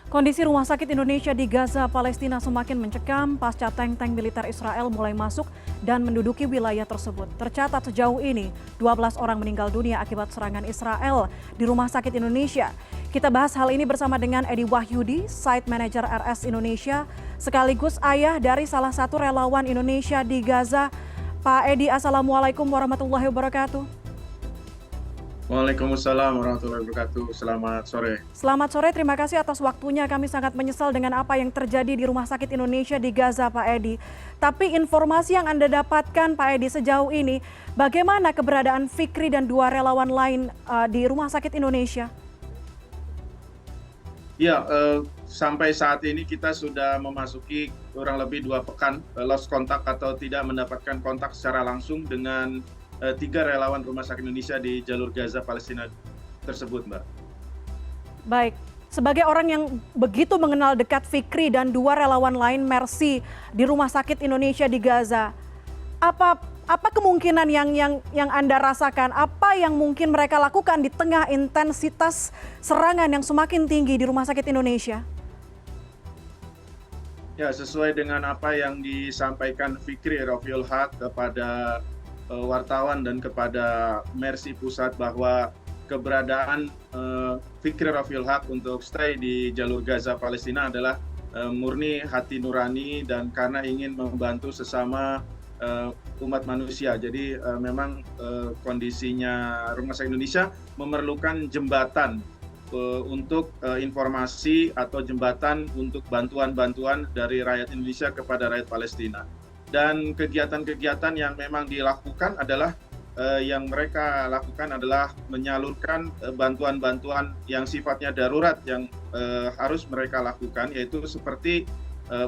Kondisi rumah sakit Indonesia di Gaza, Palestina semakin mencekam pasca tank-tank militer Israel mulai masuk dan menduduki wilayah tersebut. Tercatat sejauh ini 12 orang meninggal dunia akibat serangan Israel di rumah sakit Indonesia. Kita bahas hal ini bersama dengan Edi Wahyudi, Site Manager RS Indonesia, sekaligus ayah dari salah satu relawan Indonesia di Gaza. Pak Edi, Assalamualaikum warahmatullahi wabarakatuh. Waalaikumsalam warahmatullahi wabarakatuh. Selamat sore. Selamat sore, terima kasih atas waktunya. Kami sangat menyesal dengan apa yang terjadi di Rumah Sakit Indonesia di Gaza, Pak Edi. Tapi informasi yang Anda dapatkan, Pak Edi, sejauh ini, bagaimana keberadaan Fikri dan dua relawan lain di Rumah Sakit Indonesia? Ya, sampai saat ini kita sudah memasuki kurang lebih 2 pekan lost kontak atau tidak mendapatkan kontak secara langsung dengan 3 relawan Rumah Sakit Indonesia di jalur Gaza Palestina tersebut, Mbak. Baik, sebagai orang yang begitu mengenal dekat Fikri dan dua relawan lain Mercy di Rumah Sakit Indonesia di Gaza, apa kemungkinan yang Anda rasakan? Apa yang mungkin mereka lakukan di tengah intensitas serangan yang semakin tinggi di Rumah Sakit Indonesia? Ya, sesuai dengan apa yang disampaikan Fikri Rafiul Haq kepada wartawan dan kepada Mercy Pusat bahwa keberadaan Fikri Rafiul Haq untuk stay di jalur Gaza Palestina adalah murni hati nurani dan karena ingin membantu sesama umat manusia. Jadi memang kondisinya Rumah Sakit Indonesia memerlukan jembatan untuk informasi atau jembatan untuk bantuan-bantuan dari rakyat Indonesia kepada rakyat Palestina. Dan kegiatan-kegiatan yang memang dilakukan adalah yang mereka lakukan adalah menyalurkan bantuan-bantuan yang sifatnya darurat yang harus mereka lakukan, yaitu seperti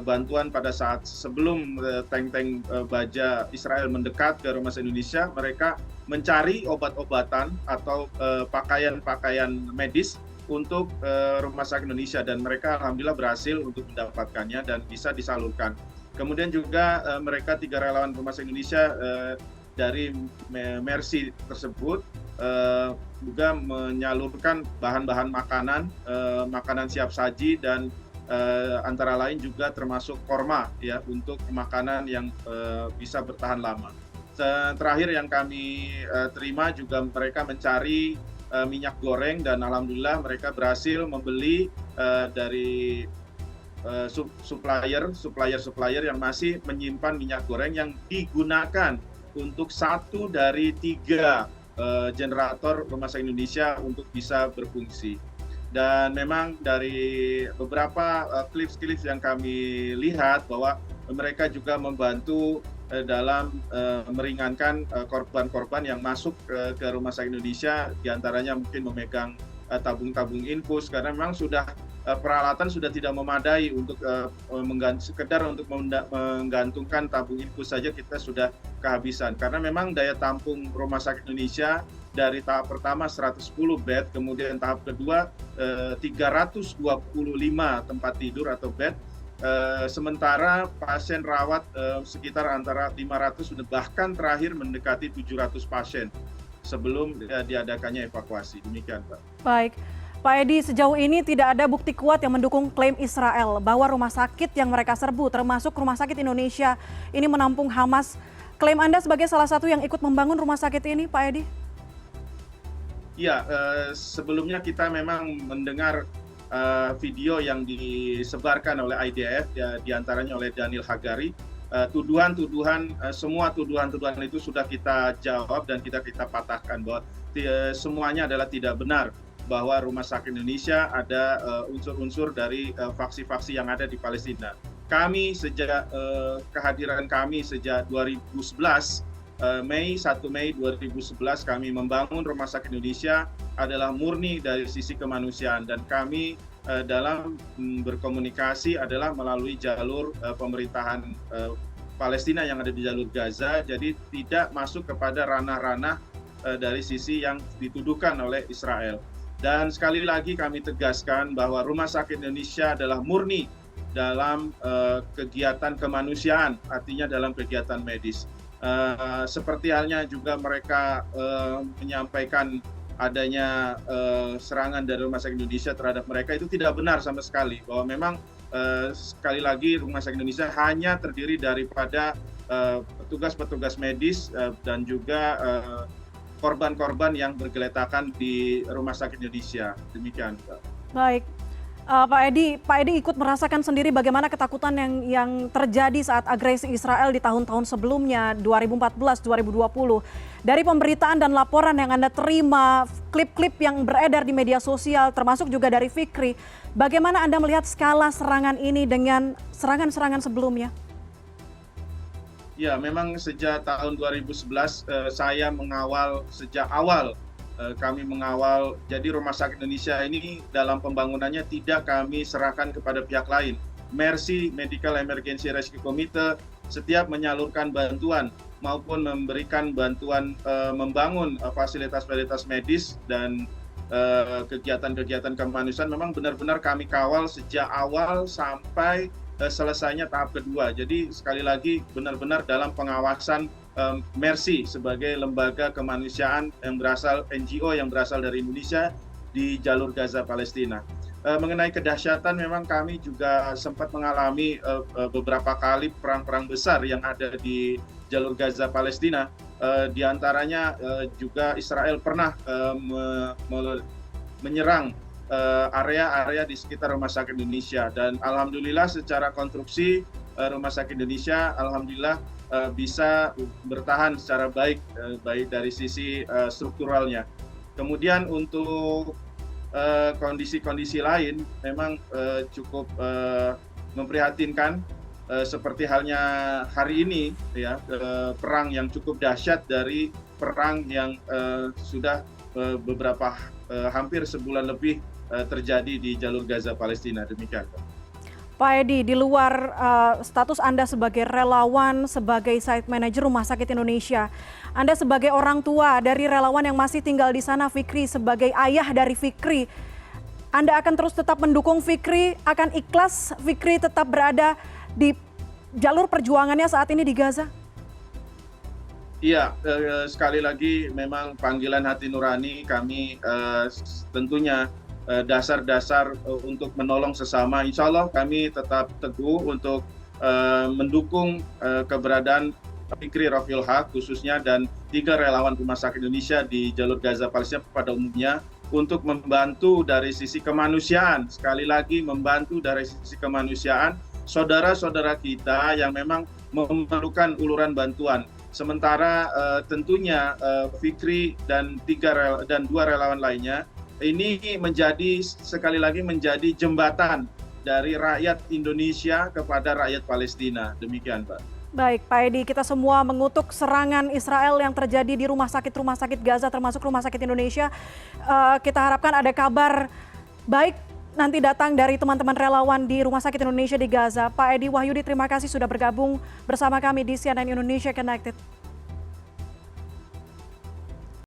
bantuan pada saat sebelum tank-tank baja Israel mendekat ke Rumah Sakit Indonesia, mereka mencari obat-obatan atau pakaian-pakaian medis untuk Rumah Sakit Indonesia dan mereka alhamdulillah berhasil untuk mendapatkannya dan bisa disalurkan. Kemudian juga mereka 3 relawan Rumah Sakit Indonesia dari Mercy tersebut juga menyalurkan bahan-bahan makanan, makanan siap saji dan antara lain juga termasuk korma ya untuk makanan yang bisa bertahan lama. Terakhir yang kami terima juga mereka mencari minyak goreng dan alhamdulillah mereka berhasil membeli dari supplier yang masih menyimpan minyak goreng yang digunakan untuk 1 dari 3 generator Rumah Sakit Indonesia untuk bisa berfungsi. Dan memang dari beberapa clips yang kami lihat bahwa mereka juga membantu dalam meringankan korban-korban yang masuk ke Rumah Sakit Indonesia, diantaranya mungkin memegang tabung-tabung infus karena memang sudah peralatan sudah tidak memadai untuk sekedar untuk menggantungkan tabung infus saja kita sudah kehabisan karena memang daya tampung Rumah Sakit Indonesia dari tahap pertama 110 bed, kemudian tahap kedua 325 tempat tidur atau bed, sementara pasien rawat sekitar antara 500 bahkan terakhir mendekati 700 pasien sebelum diadakannya evakuasi. Demikian, Pak. Baik, Pak Edi, sejauh ini tidak ada bukti kuat yang mendukung klaim Israel bahwa rumah sakit yang mereka serbu, termasuk Rumah Sakit Indonesia, ini menampung Hamas. Klaim Anda sebagai salah satu yang ikut membangun rumah sakit ini, Pak Edi? Ya, sebelumnya kita memang mendengar video yang disebarkan oleh IDF, ya, diantaranya oleh Daniel Hagari. Semua tuduhan-tuduhan itu sudah kita jawab dan kita patahkan bahwa semuanya adalah tidak benar bahwa Rumah Sakit Indonesia ada unsur-unsur dari faksi-faksi yang ada di Palestina. Kehadiran kami sejak 2011, 1 Mei 2011 kami membangun Rumah Sakit Indonesia adalah murni dari sisi kemanusiaan dan kami dalam berkomunikasi adalah melalui jalur pemerintahan Palestina yang ada di jalur Gaza, jadi tidak masuk kepada ranah-ranah dari sisi yang dituduhkan oleh Israel. Dan sekali lagi kami tegaskan bahwa Rumah Sakit Indonesia adalah murni dalam kegiatan kemanusiaan, artinya dalam kegiatan medis. Seperti halnya juga mereka menyampaikan adanya serangan dari Rumah Sakit Indonesia terhadap mereka itu tidak benar sama sekali. Bahwa memang sekali lagi Rumah Sakit Indonesia hanya terdiri daripada petugas-petugas medis dan juga korban-korban yang bergeletakan di Rumah Sakit Indonesia. Demikian, Pak. Baik. Pak Edi ikut merasakan sendiri bagaimana ketakutan yang terjadi saat agresi Israel di tahun-tahun sebelumnya, 2014, 2020. Dari pemberitaan dan laporan yang Anda terima, klip-klip yang beredar di media sosial, termasuk juga dari Fikri, bagaimana Anda melihat skala serangan ini dengan serangan-serangan sebelumnya? Ya, memang sejak tahun 2011 saya mengawal sejak awal kami mengawal. Jadi Rumah Sakit Indonesia ini dalam pembangunannya tidak kami serahkan kepada pihak lain. Mercy Medical Emergency Rescue Committee setiap menyalurkan bantuan maupun memberikan bantuan membangun fasilitas-fasilitas medis dan kegiatan-kegiatan kemanusiaan memang benar-benar kami kawal sejak awal sampai selesainya tahap kedua. Jadi sekali lagi benar-benar dalam pengawasan Mercy sebagai lembaga kemanusiaan yang berasal NGO yang berasal dari Indonesia di jalur Gaza Palestina. Mengenai kedahsyatan memang kami juga sempat mengalami beberapa kali perang-perang besar yang ada di jalur Gaza Palestina. Di antaranya juga Israel pernah menyerang area-area di sekitar Rumah Sakit Indonesia, dan alhamdulillah secara konstruksi Rumah Sakit Indonesia alhamdulillah bisa bertahan secara baik dari sisi strukturalnya. Kemudian untuk kondisi-kondisi lain memang cukup memprihatinkan, seperti halnya hari ini ya, perang yang cukup dahsyat dari perang yang sudah beberapa hampir sebulan lebih terjadi di jalur Gaza Palestina. Demikian, Pak Edi, di luar status Anda sebagai relawan, sebagai site manager Rumah Sakit Indonesia, Anda sebagai orang tua dari relawan yang masih tinggal di sana, Fikri, sebagai ayah dari Fikri, Anda akan terus tetap mendukung Fikri, akan ikhlas Fikri tetap berada di jalur perjuangannya saat ini di Gaza? Iya, sekali lagi memang panggilan hati nurani kami tentunya dasar-dasar untuk menolong sesama. Insya Allah kami tetap teguh untuk mendukung keberadaan Fikri Rafil Haq khususnya dan 3 relawan Rumah Sakit Indonesia di jalur Gaza Palestina pada umumnya untuk membantu dari sisi kemanusiaan. Sekali lagi membantu dari sisi kemanusiaan saudara-saudara kita yang memang memerlukan uluran bantuan. Sementara tentunya Fikri dan 2 relawan lainnya ini sekali lagi menjadi jembatan dari rakyat Indonesia kepada rakyat Palestina. Demikian, Pak. Baik, Pak Edi, kita semua mengutuk serangan Israel yang terjadi di rumah sakit Gaza, termasuk Rumah Sakit Indonesia. Kita harapkan ada kabar baik nanti datang dari teman-teman relawan di Rumah Sakit Indonesia di Gaza. Pak Edi Wahyudi, terima kasih sudah bergabung bersama kami di CNN Indonesia Connected.